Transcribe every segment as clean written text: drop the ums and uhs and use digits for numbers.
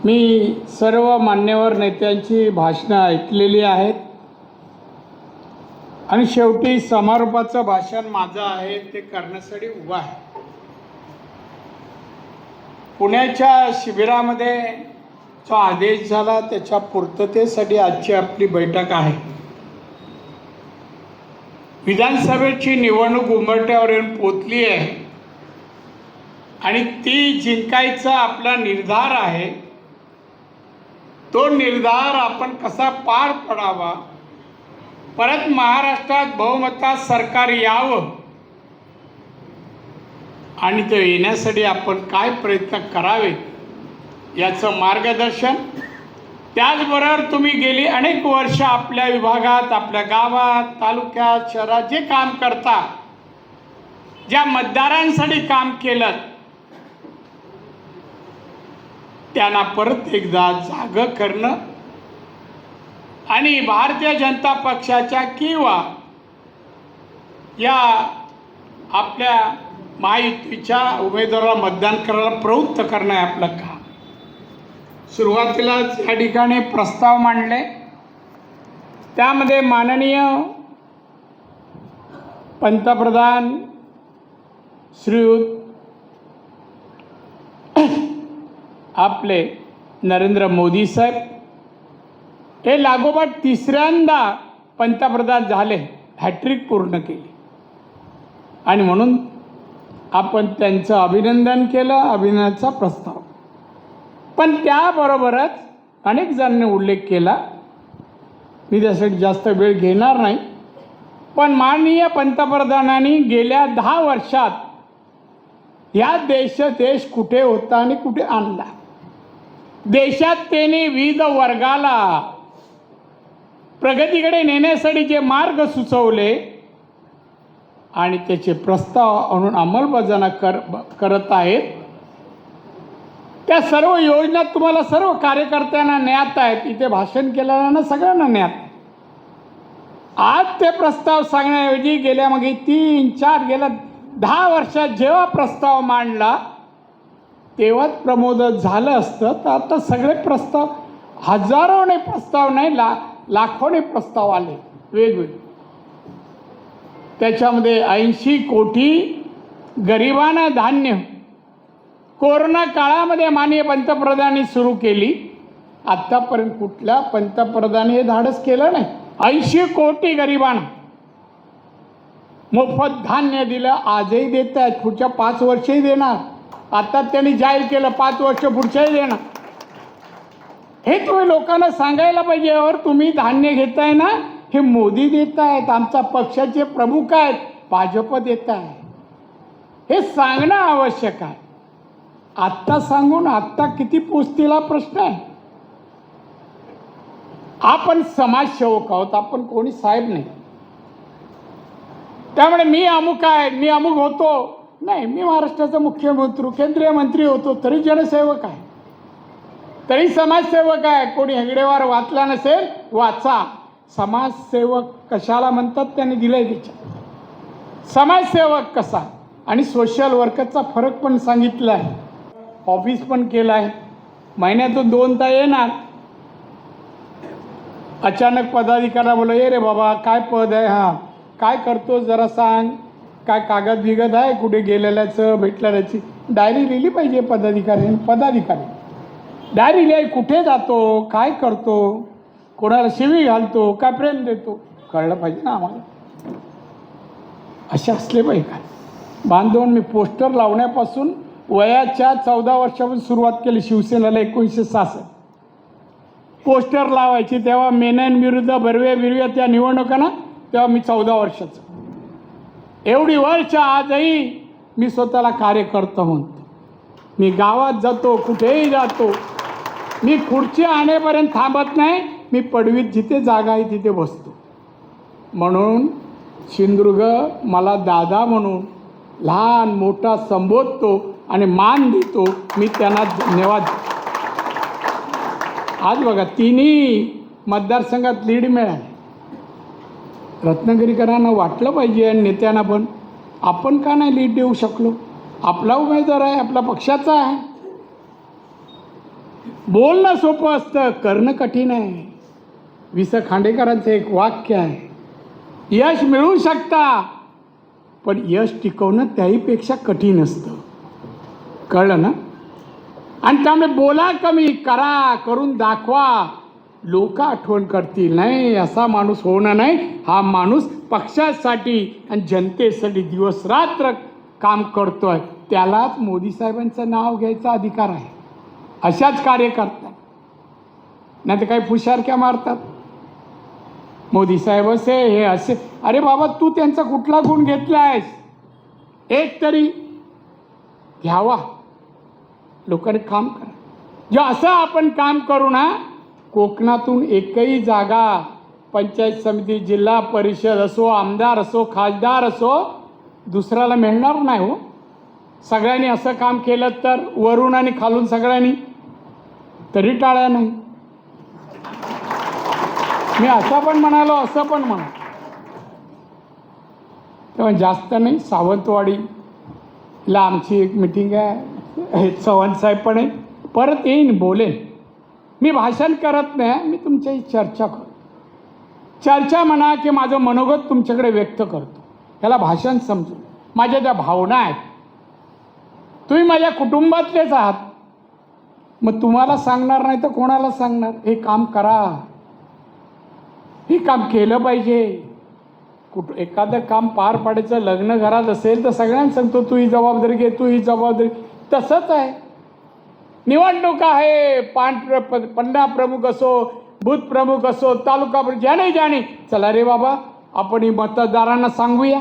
मी सर्व मान्यवर नेत्यांची भाषणं ऐकलेली आहेत आणि शेवटी समारोपाचं भाषण माझं आहे ते करण्यासाठी उभा आहे. पुण्याच्या शिबिरामध्ये जो आदेश झाला त्याच्या पूर्ततेसाठी आजची आपली बैठक आहे. विधानसभेची निवडणूक उंबरठ्यावर येऊन पोचली आहे आणि ती जिंकायचा आपला निर्धार आहे. तो निर्धार आपण कसा पार पडावा, परत महाराष्ट्रात बहुमतात सरकार यावं आणि ते येण्यासाठी आपण काय प्रयत्न करावे याचं मार्गदर्शन. त्याचबरोबर तुम्ही गेली अनेक वर्ष आपल्या विभागात, आपल्या गावात, तालुक्यात, शहरात जे काम करता, ज्या मतदारांसाठी काम केलं, त्यांना परत एकदा जागं करणं आणि भारतीय जनता पक्षाच्या किंवा या आपल्या महायुतीच्या उमेदवाराला मतदान करायला प्रवृत्त करणं आहे आपलं काम. सुरुवातीलाच या ठिकाणी प्रस्ताव मांडले, त्यामध्ये माननीय पंतप्रधान श्रीयुत आपले नरेंद्र मोदी साहेब हे लागोपाठ तिसऱ्यांदा पंतप्रधान झाले, हॅट्रिक पूर्ण केली आणि म्हणून आपण त्यांचं अभिनंदन केलं, अभिनंदनाचा प्रस्ताव. पण त्याबरोबरच अनेक जणांनी उल्लेख केला, मी त्यासाठी जास्त वेळ घेणार नाही, पण माननीय पंतप्रधानांनी गेल्या 10 वर्षात या देश कुठे होता आणि कुठे आणला. देशात त्यांनी विविध वर्गाला प्रगतीकडे नेण्यासाठी जे मार्ग सुचवले आणि त्याचे प्रस्ताव आणून अंमलबजावणी करत आहेत, त्या सर्व योजना तुम्हाला सर्व कार्यकर्त्यांना ज्ञात आहेत. इथे भाषण केलेल्यांना सगळ्यांना ज्ञात. आज ते प्रस्ताव सांगण्याऐवजी गेल्या मागे 3-4 गेल्या 10 वर्षात जेव्हा प्रस्ताव मांडला तेव्हाच प्रमोद झालं असतं, तर आता सगळे प्रस्ताव, हजारोने प्रस्ताव नाही, लाखोने प्रस्ताव आले वेगवेगळे. त्याच्यामध्ये 80 कोटी गरिबांना धान्य कोरोना काळामध्ये माननीय पंतप्रधानांनी सुरू केली. आत्तापर्यंत कुठल्या पंतप्रधानाने हे धाडस केलं नाही. 80 कोटी गरिबांना मोफत धान्य दिलं. आजही देत आहेत, पुढच्या 5 वर्षही देणार. आता त्यांनी जाहीर केलं 5 वर्ष पुढच्याही देणार. हे तुम्ही लोकांना सांगायला पाहिजे. और तुम्ही धान्य घेताय ना, हे मोदी देत आहेत, आमचा पक्षाचे प्रमुख आहेत, भाजप देत आहे, हे सांगणं आवश्यक आहे. आत्ता सांगून आत्ता किती पोचतील हा प्रश्न आहे. आपण समाजसेवक आहोत, आपण कोणी साहेब नाही. त्यामुळे मी अमुक आहे, मी अमुक होतो नाही. मी महाराष्ट्राचा मुख्यमंत्री, केंद्रीय मंत्री होतो तरी जनसेवक आहे, तरी समाजसेवक आहे. कोणी हेगडेवार वाचला नसेल, वाचा. समाजसेवक कशाला म्हणतात त्यांनी दिलंय त्याच्यात. समाजसेवक कसा आणि सोशल वर्करचा फरक पण सांगितला आहे. ऑफिस पण केलं आहे. महिन्यातून 2दा येणार. अचानक पदाधिकाऱ्याला बोला, ये रे बाबा काय पद आहे, हां काय करतो जरा सांग, काय कागद बिगद आहे, कुठे गेलेल्याचं भेटलेल्याची डायरी लिहिली पाहिजे. पदाधिकारी डायरी लिहाय, कुठे जातो, काय करतो, कोणाला शिवी घालतो, काय प्रेम देतो, कळलं पाहिजे ना आम्हाला. असे असले पाहिजे काय बांधून. मी पोस्टर लावण्यापासून वयाच्या 14 वर्षापासून सुरुवात केली. शिवसेनेला 1966 पोस्टर लावायची. तेव्हा मेनन विरुद्ध बर्वे त्या निवडणुकांना, तेव्हा मी 14 वर्षाचं. एवढी वर्ष आजही मी स्वतःला कार्यकर्ता म्हणतो. मी गावात जातो, कुठेही जातो. मी खुर्ची आणेपर्यंत थांबत नाही. मी पडवीत जिथे जागा आहे तिथे बसतो. म्हणून सिंधुदुर्ग मला दादा म्हणून लहान मोठा संबोधतो आणि मान देतो. मी त्यांना धन्यवाद. आज बघा 3ही मतदारसंघात लीड मिळाली. रत्नागिरीकरांना वाटलं पाहिजे आणि नेत्यांना पण, आपण का नाही लीड देऊ शकलो. आपला उमेदवार आहे, आपला पक्षाचा आहे. बोलणं सोपं असतं, करणं कठीण आहे. वि स खांडेकरांचं एक वाक्य आहे, यश मिळू शकता पण यश टिकवणं त्याहीपेक्षा कठीण असतं. कळलं ना? आणि त्यामुळे बोला कमी, करा, करून दाखवा, लोक आठवण करतील. नाही, असा माणूस होणं नाही. हा माणूस पक्षासाठी आणि जनतेसाठी दिवस रात्र काम करतोय, त्यालाच मोदी साहेबांचं नाव घ्यायचा अधिकार आहे. अशाच कार्यकर्ता, नाही तर काही फुशारक्या मारतात. मोदी साहेब असे, हे असे. अरे बाबा, तू त्यांचा कुठला गुण घेतलायस? एक तरी घ्यावा. लोकांनी काम करा. जे असं आपण काम करू ना, कोकणातून एकही जागा पंचायत समिती, जिल्हा परिषद असो, आमदार असो, खासदार असो, दुसऱ्याला मिळणार नाही हो. सगळ्यांनी असं काम केलं तर, वरून आणि खालून सगळ्यांनी, तरी टाळ्या नाही. मी असं पण म्हणालो, असं पण म्हणालो. तेव्हा जास्त नाही. सावंतवाडीला आमची एक मिटिंग आहे, चव्हाण साहेब पण आहे, परत येईन, बोलेन. मी भाषण करत नाही, मी तुमच्याशी चर्चा करतो. चर्चा म्हणा की माझं मनोगत तुमच्याकडे व्यक्त करतो, ह्याला भाषण समजू. माझ्या ज्या भावना आहेत, तुम्ही माझ्या कुटुंबातलेच आहात, मग तुम्हाला सांगणार नाही तर कोणाला सांगणार? हे काम करा, हे काम केलं पाहिजे. एखादं काम पार पाडायचं, लग्न घरात असेल तर सगळ्यांना सांगतो तू ही जबाबदारी घे, तू ही जबाबदारी. तसंच आहे, निवडणूक आहे, पन्ना प्रमुख असो, बूथ प्रमुख असो, तालुका ज्याने ज्याने, चला रे बाबा, आपण ही मतदारांना सांगूया.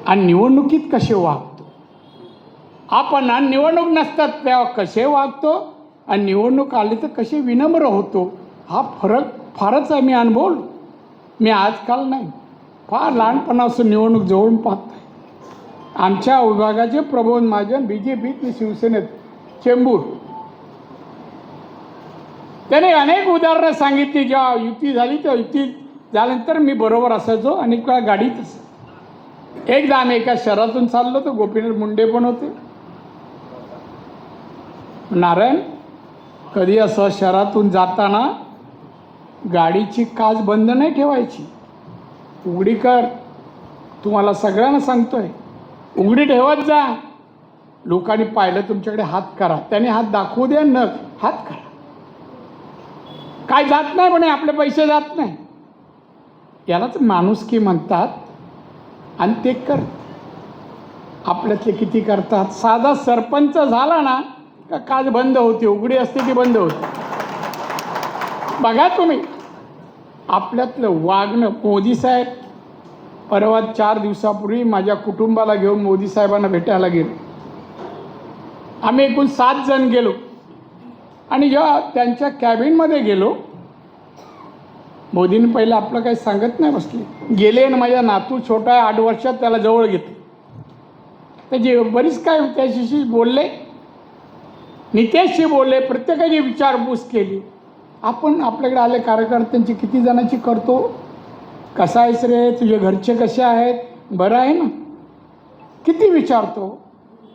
आणि निवडणुकीत कसे वागतो आपण, आणि निवडणूक नसतात तेव्हा कसे वागतो, आणि निवडणूक आली तर कसे विनम्र होतो, हा फरक फारच आहे. मी अनुभवलो. मी आजकाल नाही, फार लहानपणापासून निवडणूक जवळून पाहत. आमच्या विभागाचे प्रबोध महाजन BJPत, शिवसेनेत, चेंबूर, त्याने अनेक उदाहरणं सांगितली. जेव्हा युती झाली तेव्हा युती झाल्यानंतर मी बरोबर असायचो, अनेक वेळा गाडीत असायचो. एकदा आम्ही एका शहरातून चाललो तर गोपीनाथ मुंडे पण होते. नारायण, कधी असं शहरातून जाताना गाडीची काच बंद नाही ठेवायची, उघडी कर. तुम्हाला सगळ्यांना सांगतोय, उघडी ठेवत जा. लोकांनी पाहिलं तुमच्याकडे, हात करा. त्याने हात दाखवू द्या, न हात करा. काय जात नाही म्हणे, आपले पैसे जात नाही. यालाच माणुसकी म्हणतात. आणि ते कर, आपल्यातले किती करतात. साधा सरपंच झाला ना का काच बंद होती, उघडी असते ती बंद होती. बघा तुम्ही आपल्यातलं वागणं. मोदी साहेब, परवा 4 दिवसापूर्वी माझ्या कुटुंबाला घेऊन मोदी साहेबांना भेटायला गेलो. आम्ही एकूण 7 जण गेलो. आणि जेव्हा त्यांच्या कॅबिनमध्ये गेलो, मोदींनी पहिलं आपलं काही सांगत नाही बसले. गेले आणि माझा नातू छोटा आहे, 8 वर्षात, त्याला जवळ घेतलं. त्याची बरीच काय त्याच्याशी बोलले, नितेशशी बोलले, प्रत्येकाची विचारपूस केली. आपण आपल्याकडे आले कार्यकर्त्यांची किती जणांची करतो, कसा आहेस रे, तुझे घरचे कसे आहेत, बरं आहे ना, किती विचारतो.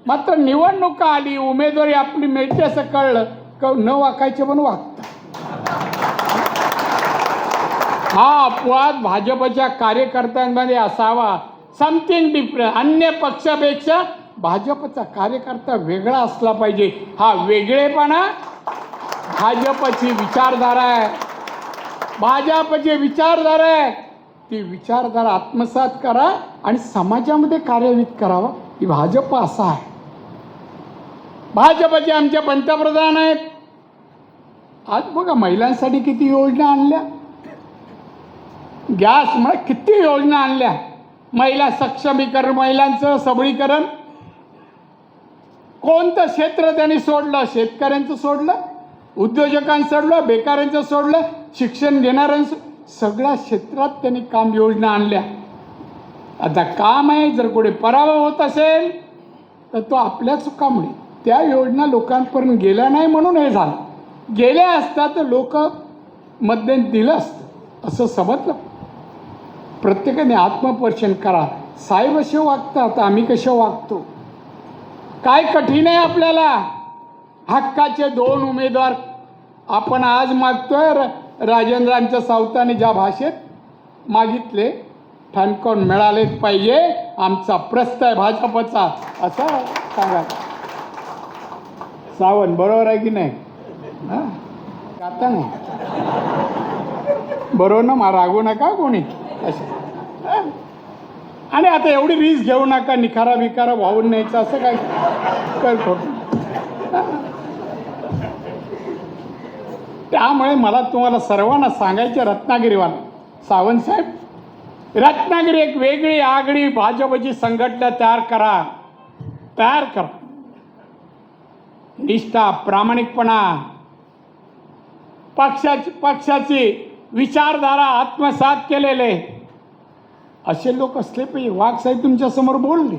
मात्र निवडणुका आली, उमेदवारी आपली मिळते असं कळलं का न वाकायचे पण वागतात. हा अपवाद भाजपच्या कार्यकर्त्यांमध्ये असावा. Something different. अन्य पक्षापेक्षा भाजपचा कार्यकर्ता वेगळा असला पाहिजे. हा वेगळेपणा भाजपची विचारधारा आहे. भाजपची विचारधारा आहे. ती विचारधारा आत्मसात करा आणि समाजामध्ये कार्यान्वित करावं. ही भाजप असा आहे. भाजपचे आमचे पंतप्रधान आहेत. आज बघा महिलांसाठी किती योजना आणल्या, गॅस मुळे किती योजना आणल्या, महिला सक्षमीकरण, महिलांचं सबळीकरण. कोणतं क्षेत्र त्यांनी सोडलं? शेतकऱ्यांचं सोडलं, उद्योजकांचं सोडलं, बेकारांचं सोडलं, शिक्षण देणाऱ्यांचं, सगळ्या क्षेत्रात त्यांनी काम योजना आणल्या. आता काम आहे, जर कोणी पराभव होत असेल तर तो आपल्या चुकामुळे, त्या योजना लोकांपर्यंत गेल्या नाही म्हणून हे झालं. गेल्या असता तर लोक मध्यंतरी दिलं असतं, असं समजलं. प्रत्येकाने आत्मपरीक्षण करा. साहेब असे वागतात, आम्ही कसे वागतो? काय कठीण आहे आपल्याला? हक्काचे 2 उमेदवार आपण आज मागतोय. राजेंद्रांच्या सावताने ज्या भाषेत मागितले ठणकावून मिळालेच पाहिजे, आमचा प्रस्ताव आहे भाजपचा, असं सांगा. सावंत बरोबर आहे की नाही? हां, आता नाही बरोबर ना, रागवू नका कोणी असं. आणि आता एवढी रिस्क घेऊ नका, निखारा बिखारा वाहून न्यायचं असं काय कर. त्यामुळे मला तुम्हाला सर्वांना सांगायचे, रत्नागिरीवाला सावंत साहेब, रत्नागिरी एक वेगळी आगळी भाजपची संघटना तयार करा. निष्ठा, प्रामाणिकपणा, पक्षाची विचारधारा आत्मसात केलेले असे लोक असले पाहिजे. वाघ साहेब तुमच्या समोर बोलले,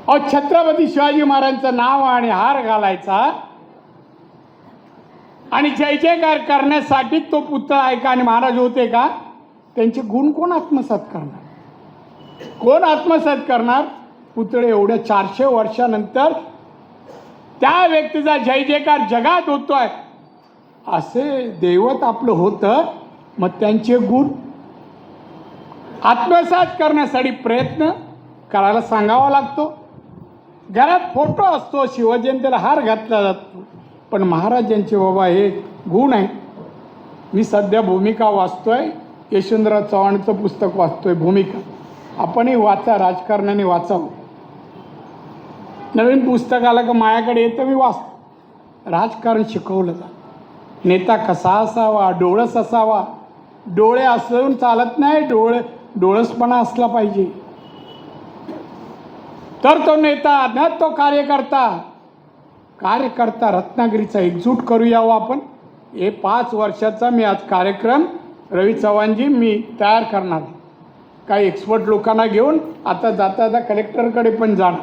अहो छत्रपती शिवाजी महाराजांचं नाव आणि हार घालायचा आणि जय जयकार करण्यासाठी तो पुतळा आहे का? आणि महाराज होते का? त्यांचे गुण कोण आत्मसात करणार? पुतळे एवढ्या 400 वर्षानंतर त्या व्यक्तीचा जय जयकार जगात होतोय, असे दैवत आपलं होतं. मग त्यांचे गुण आत्मसात करण्यासाठी प्रयत्न करायला सांगावा लागतो. घरात फोटो असतो, शिवजयंतीला हार घातला जातो, पण महाराजांचे बाबा हे गुण आहे. मी सध्या भूमिका वाचतोय, यशवंतराव चव्हाणचं पुस्तक वाचतोय भूमिका. आपणही वाचा, राजकारणाने वाचावं. नवीन पुस्तक आलं का माझ्याकडे येतं, मी वाचतो. राजकारण शिकवलं जा. नेता कसा असावा, डोळस असावा. डोळे असून चालत नाही, डोळसपणा असला पाहिजे, तर तो नेता न तो कार्यकर्ता. रत्नागिरीचा एकजूट करूया आपण. हे 5 वर्षाचा मी आज कार्यक्रम रवी चव्हाणजी मी तयार करणार. काही एक्सपर्ट लोकांना घेऊन आता जाता कलेक्टरकडे पण जाणार.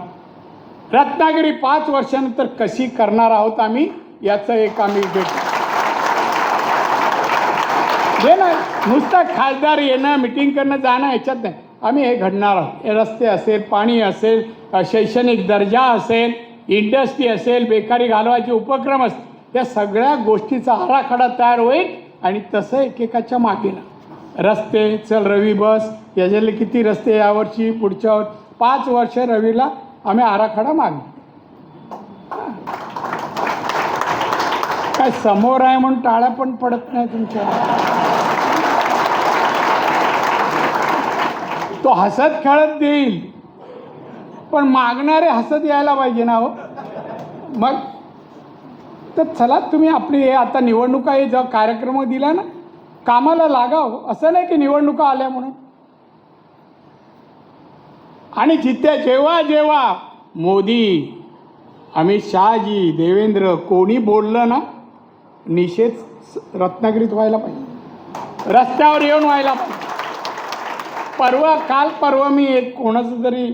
रत्नागिरी 5 वर्षानंतर कशी करणार आहोत आम्ही, याचं एक आम्ही नुसतं खासदार येणं, मिटिंग करणं, जाणं याच्यात नाही. आम्ही हे घडणार आहोत. हे रस्ते असेल, पाणी असेल, शैक्षणिक दर्जा असेल, इंडस्ट्री असेल, बेकारी घालवायचे उपक्रम असतील, त्या सगळ्या गोष्टीचा आराखडा तयार होईल. आणि तसं एकेकाच्या मागेला रस्ते, चल रवी बस, याच्यातले किती रस्ते यावर्षी, पुढच्या 5 वर्ष रवीला आम्ही आराखडा मागू. काय समोर आहे म्हणून टाळ्या पण पडत नाही तुमच्या. तो हसत खेळत देईल, पण मागणारे हसत यायला पाहिजे ना हो. मग तर चला, तुम्ही आपली हे आता निवडणुका हे जेव्हा कार्यक्रम दिला ना, कामाला लागाव. असं नाही की निवडणुका आल्या म्हणून. आणि जिथे जेव्हा मोदी, अमित शहाजी, देवेंद्र कोणी बोललं ना, निषेध रत्नागिरीत व्हायला पाहिजे, रस्त्यावर येऊन व्हायला पाहिजे. काल परवा मी एक कोणाचं तरी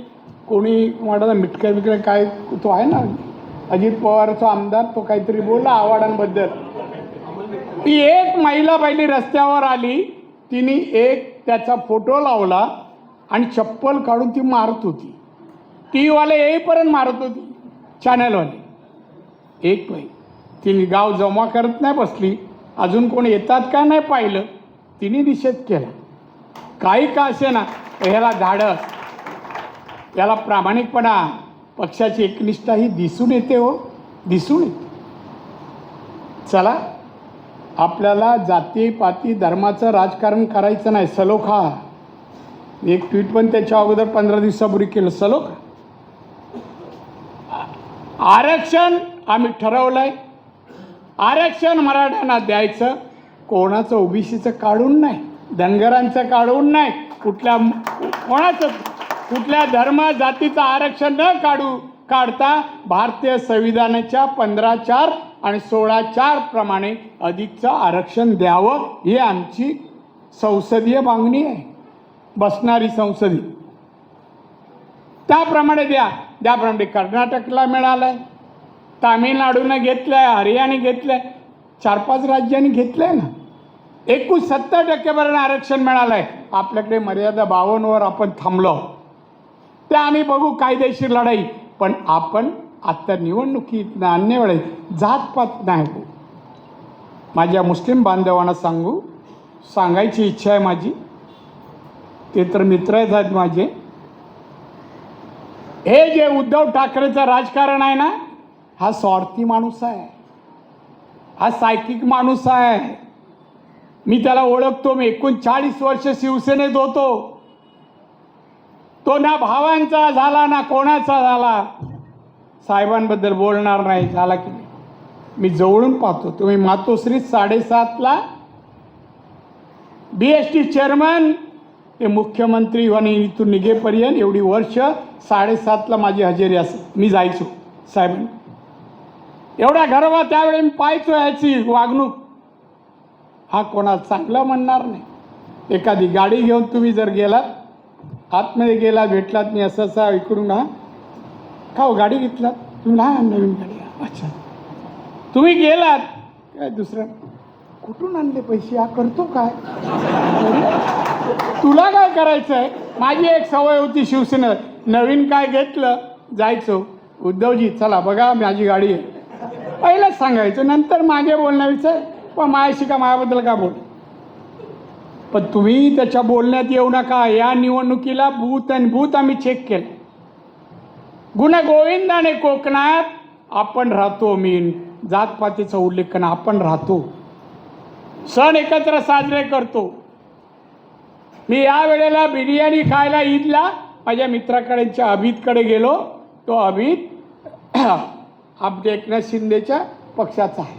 कोणी म्हणाला मिटक्या काय तो आहे ना अजित पवारचा आमदार, तो काहीतरी बोलला आव्हाडांबद्दल. ती एक महिला पहिली रस्त्यावर आली, तिने एक त्याचा फोटो लावला आणि चप्पल काढून ती मारत होती. टीव्हीवाले येईपर्यंत मारत होती, चॅनलवाले. एक बाई तिने गाव जमा करत नाही बसली, अजून कोण येतात का नाही पाहिलं, तिने निषेध केला. काही का असे ना, ह्याला धाडस, याला प्रामाणिकपणा, पक्षाची एकनिष्ठा ही दिसून येते हो, दिसून येते. चला, आपल्याला जातीपाती धर्माचं राजकारण करायचं नाही. सलोखा, एक ट्विट पण त्याच्या अगोदर 15 दिवसापूर्वी केलं. सलोखा, आरक्षण आम्ही ठरवलंय, आरक्षण मराठ्यांना द्यायचं. कोणाचं ओबीसीचं काढून नाही, धनगरांचं काढून नाही, कुठल्या धर्म जातीचं आरक्षण न काढता भारतीय संविधानाच्या 15(4) आणि 16(4) प्रमाणे अधिकचं आरक्षण द्यावं, ही आमची संसदीय मागणी आहे. बसणारी संसदी त्याप्रमाणे ज्याप्रमाणे कर्नाटकला मिळालंय, तामिळनाडूनं घेतलंय, हरियाणाने घेतलंय, 4-5 राज्यांनी घेतलंय ना. 70% आरक्षण मिळालंय. आपल्याकडे मर्यादा 52वर आपण थांबलो. ते आम्ही बघू, कायदेशीर लढाई. पण आपण आत्ता निवडणुकीत अन्य वेळेस जातपात नाही हो. माझ्या मुस्लिम बांधवांना सांगायची इच्छा आहे माझी, ते तर मित्र आहेत माझे. हे जे उद्धव ठाकरेचं राजकारण आहे ना, हा स्वार्थी माणूस आहे, हा सायकिक माणूस आहे. मी त्याला ओळखतो. मी 39 वर्ष शिवसेनेत होतो. तो ना भावांचा झाला ना कोणाचा झाला. साहेबांबद्दल बोलणार नाही झाला की नाही, मी जवळून पाहतो. तुम्ही मातोश्री 7:30ला BST चेअरमन ते मुख्यमंत्री आणि इथून निघेपर्यंत एवढी वर्ष 7:30ला माझी हजेरी असे. मी जायचो साहेबांनी. एवढ्या गर्व त्यावेळी मी पाहायचो याची वागणूक. हा कोणाला चांगलं म्हणणार नाही. एखादी गाडी घेऊन तुम्ही जर गेलात, आतमध्ये गेला, भेटलात, मी असं इकडून हा का हो गाडी घेतलात तुम्ही, हा नवीन गाडी, अच्छा तुम्ही गेलात काय दुसरं कुठून आणले पैसे, हा करतो काय, तुला काय करायचं आहे. माझी एक सवय होती शिवसेनेत, नवीन काय घेतलं जायचो, उद्धवजी चला बघा माझी गाडी आहे पहिलंच सांगायचं, नंतर मागे बोलण्याविषयी पण माझ्याशी का माझ्याबद्दल का बोल. पण तुम्ही त्याच्या बोलण्यात येऊ नका. या निवडणुकीला बूथ आणि बूथ आम्ही चेक केलं. गुणगोविंदाने कोकणात आपण राहतो. मी जातपातीचा उल्लेख करणं, आपण राहतो, सण एकत्र साजरे करतो. मी या वेळेला बिर्याणी खायला ईदला माझ्या मित्राकडे अभितकडे गेलो. तो अभित आपल्या एकनाथ शिंदेच्या पक्षाचा आहे.